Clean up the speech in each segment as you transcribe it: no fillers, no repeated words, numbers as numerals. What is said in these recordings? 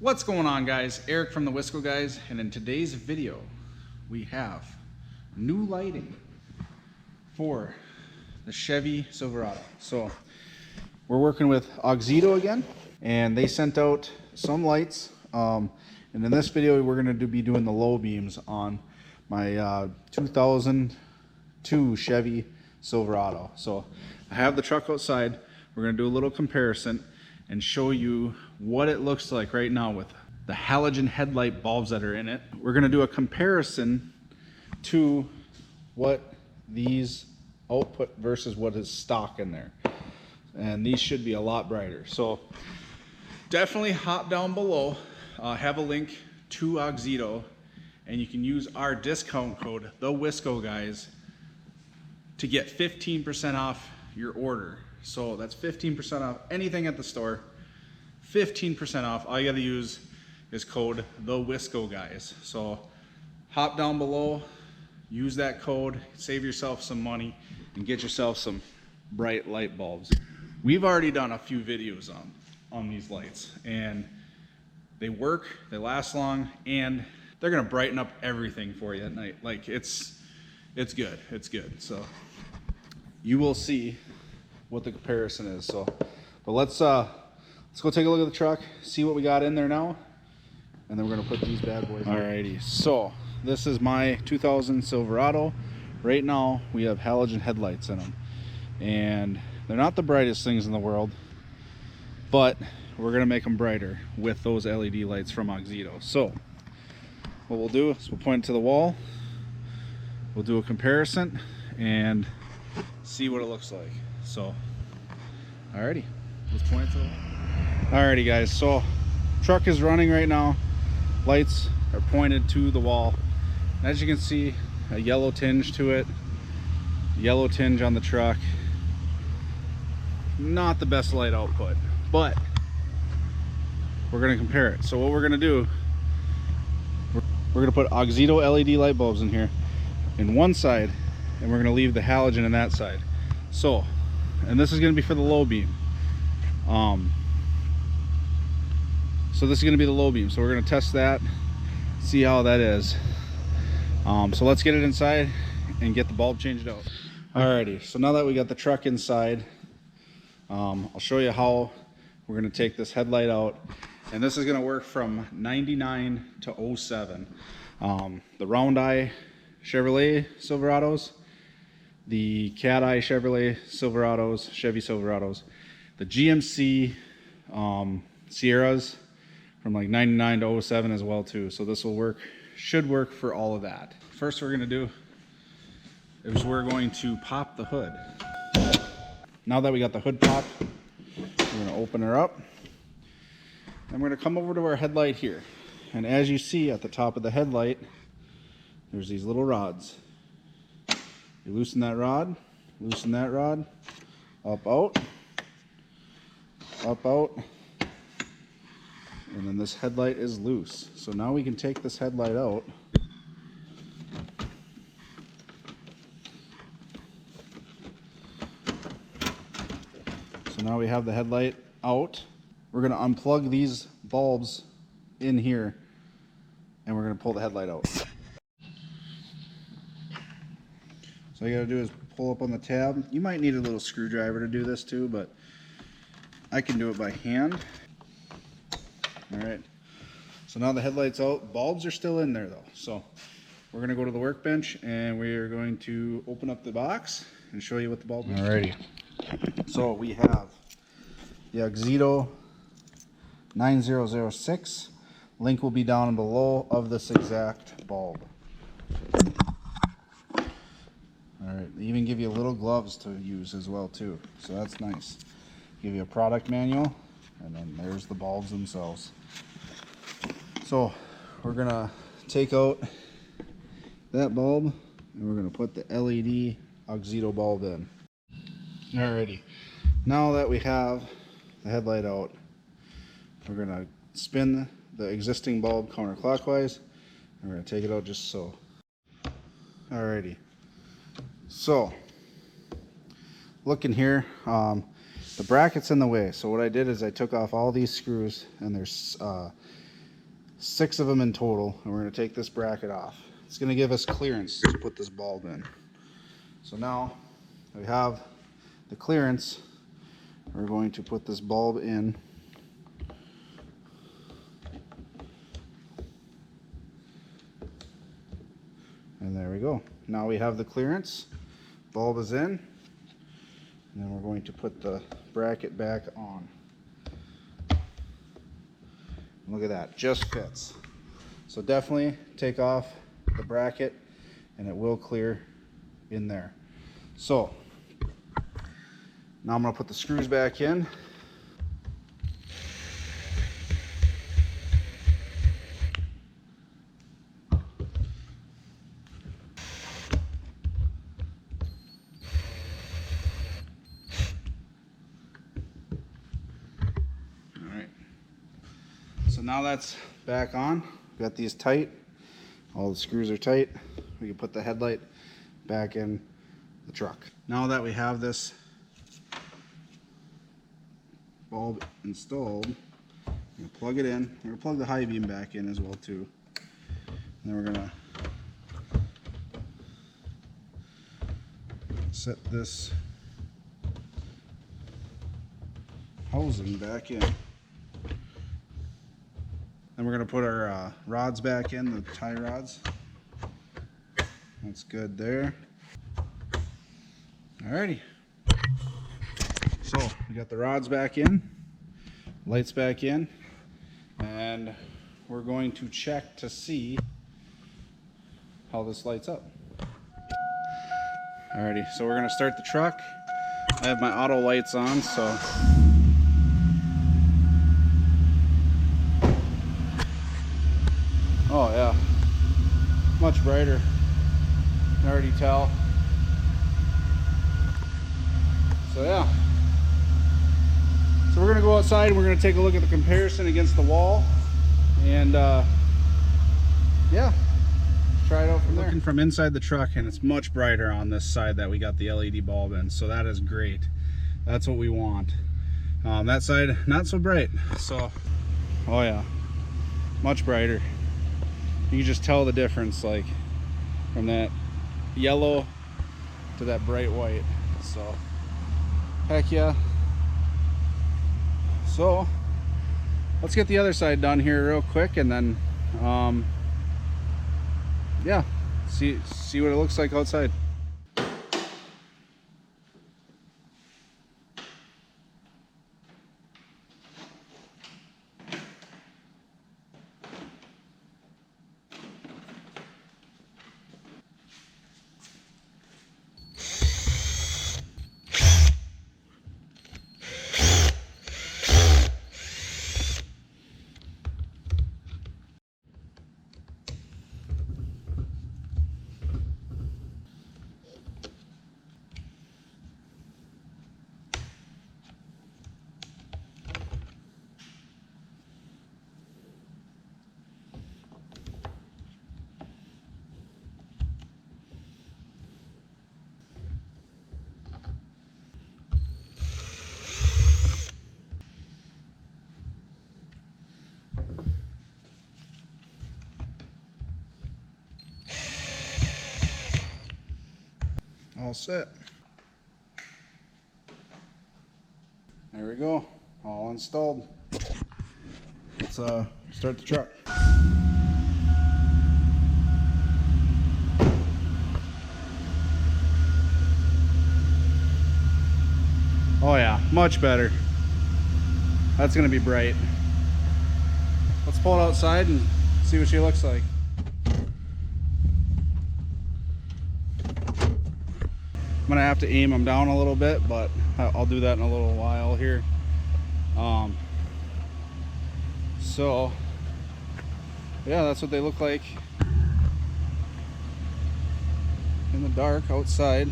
What's going on, guys? Eric from TheWiscoGuyz, and in today's video we have new lighting for the Chevy Silverado. So we're working with Auxito again, and they sent out some lights, and in this video we're going to be doing the low beams on my 2002 Chevy Silverado. So I have the truck outside. We're going to do a little comparison and show you what it looks like right now with the halogen headlight bulbs that are in it. We're going to do a comparison to what these output versus what is stock in there, and these should be a lot brighter. So definitely hop down below, have a link to Auxito, and you can use our discount code TheWiscoGuyz to get 15% off your order. So that's 15% off anything at the store, 15% off. All you got to use is code TheWiscoGuyz. So hop down below, use that code, save yourself some money, and get yourself some bright light bulbs. We've already done a few videos on these lights, and they work, they last long, and they're gonna brighten up everything for you at night. Like it's good, it's good. So you will see what the comparison is. So, but let's go take a look at the truck, see what we got in there now, and then we're gonna put these bad boys in. Alrighty, so this is my 2000 Silverado. Right now we have halogen headlights in them, and they're not the brightest things in the world, but we're gonna make them brighter with those LED lights from Auxito. So what we'll do is we'll point it to the wall, we'll do a comparison and see what it looks like. So alrighty, let's point it to the wall. Alrighty guys, so truck is running right now, lights are pointed to the wall. As you can see, a yellow tinge to it, yellow tinge on the truck. Not the best light output, but we're gonna compare it. So what we're gonna do, we're gonna put Auxito LED light bulbs in here in one side, and we're gonna leave the halogen in that side. So, and this is gonna be for the low beam. So this is gonna be the low beam. So we're gonna test that, see how that is. So let's get it inside and get the bulb changed out. Alrighty, so now that we got the truck inside, I'll show you how we're gonna take this headlight out. And this is gonna work from 99 to 07. The round eye Chevrolet Silverados, the cat eye Chevrolet Silverados, Chevy Silverados, the GMC Sierras from like 99 to 07 as well too. So this will work, should work for all of that. First we're gonna do is we're going to pop the hood. Now that we got the hood popped, we're gonna open her up. And we're gonna come over to our headlight here. And as you see at the top of the headlight, there's these little rods. You loosen that rod, up, out, and then this headlight is loose. So now we can take this headlight out. So now we have the headlight out. We're going to unplug these bulbs in here, and we're going to pull the headlight out. So all you got to do is pull up on the tab. You might need a little screwdriver to do this too, but I can do it by hand. All right, so now the headlight's out. Bulbs are still in there though. So we're going to go to the workbench and we are going to open up the box and show you what the bulb is. Alrighty, so we have the Auxito 9006. Link will be down below of this exact bulb. Alright, they even give you little gloves to use as well too, so that's nice. Give you a product manual, and then there's the bulbs themselves. So we're gonna take out that bulb and we're gonna put the LED Auxito bulb in. Alrighty, now that we have the headlight out, we're gonna spin the existing bulb counterclockwise, and we're gonna take it out just so. Alrighty, so look in here, the bracket's in the way. So what I did is I took off all these screws, and there's 6 of them in total, and we're going to take this bracket off. It's going to give us clearance to put this bulb in. So now we have the clearance. We're going to put this bulb in. And there we go. Now we have the clearance. Bulb is in. And then we're going to put the bracket back on. Look at that, just fits. So definitely take off the bracket and it will clear in there. So now I'm going to put the screws back in. So now that's back on. Got these tight. All the screws are tight. We can put the headlight back in the truck. Now that we have this bulb installed, I'm going to plug it in. We're going to plug the high beam back in as well too. And then we're going to set this housing back in. Then we're going to put our rods back in, the tie rods. That's good there. Alrighty. So we got the rods back in, lights back in, and we're going to check to see how this lights up. Alrighty, so we're going to start the truck. I have my auto lights on, so oh yeah, much brighter. You can already tell. So yeah. So we're gonna go outside and we're gonna take a look at the comparison against the wall, and yeah, try it out from there. Looking from inside the truck, and it's much brighter on this side that we got the LED bulb in. So that is great. That's what we want. That side not so bright. So oh yeah, much brighter. You can just tell the difference, like from that yellow to that bright white. So heck yeah. So let's get the other side done here real quick, and then yeah, see what it looks like outside. All set. There we go, all installed. Let's start the truck. Oh yeah, much better. That's gonna be bright. Let's pull it outside and see what she looks like. I'm gonna have to aim them down a little bit, but I'll do that in a little while here. So yeah, that's what they look like in the dark outside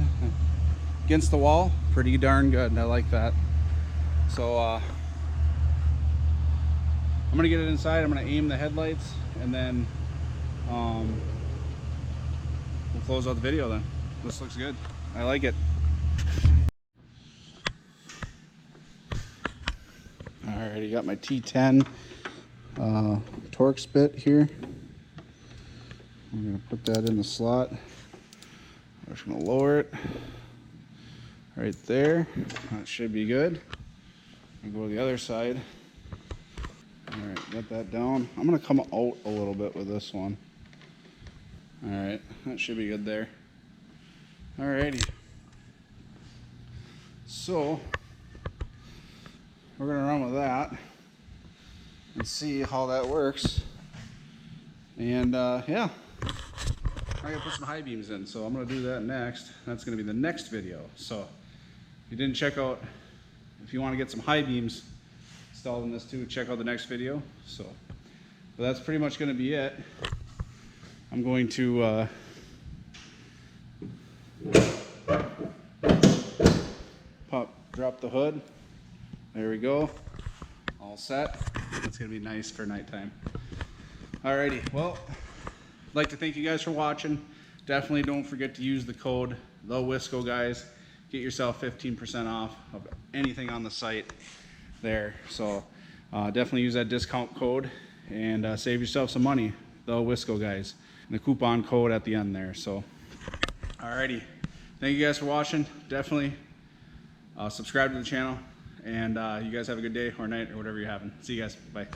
against the wall. Pretty darn good. I like that. So I'm gonna get it inside. I'm gonna aim the headlights, and then we'll close out the video then. This looks good. I like it. Alrighty, got my T10 torque Torx bit here. I'm going to put that in the slot. I'm just going to lower it right there. That should be good. And go to the other side. Alright, got that down. I'm going to come out a little bit with this one. Alright, that should be good there. Alrighty. So, we're going to run with that and see how that works. And yeah, I gotta put some high beams in, so I'm gonna do that next. That's gonna be the next video. So if you didn't check out, if you want to get some high beams installed in this too, check out the next video. So, but that's pretty much gonna be it. I'm going to drop the hood. There we go. All set. That's gonna be nice for nighttime. Alrighty, well, I'd like to thank you guys for watching. Definitely don't forget to use the code TheWiscoGuyz. Get yourself 15% off of anything on the site there. So definitely use that discount code and save yourself some money. TheWiscoGuyz. And the coupon code at the end there. So, alrighty, thank you guys for watching. Definitely subscribe to the channel, and you guys have a good day or night or whatever you're having. See you guys. Bye.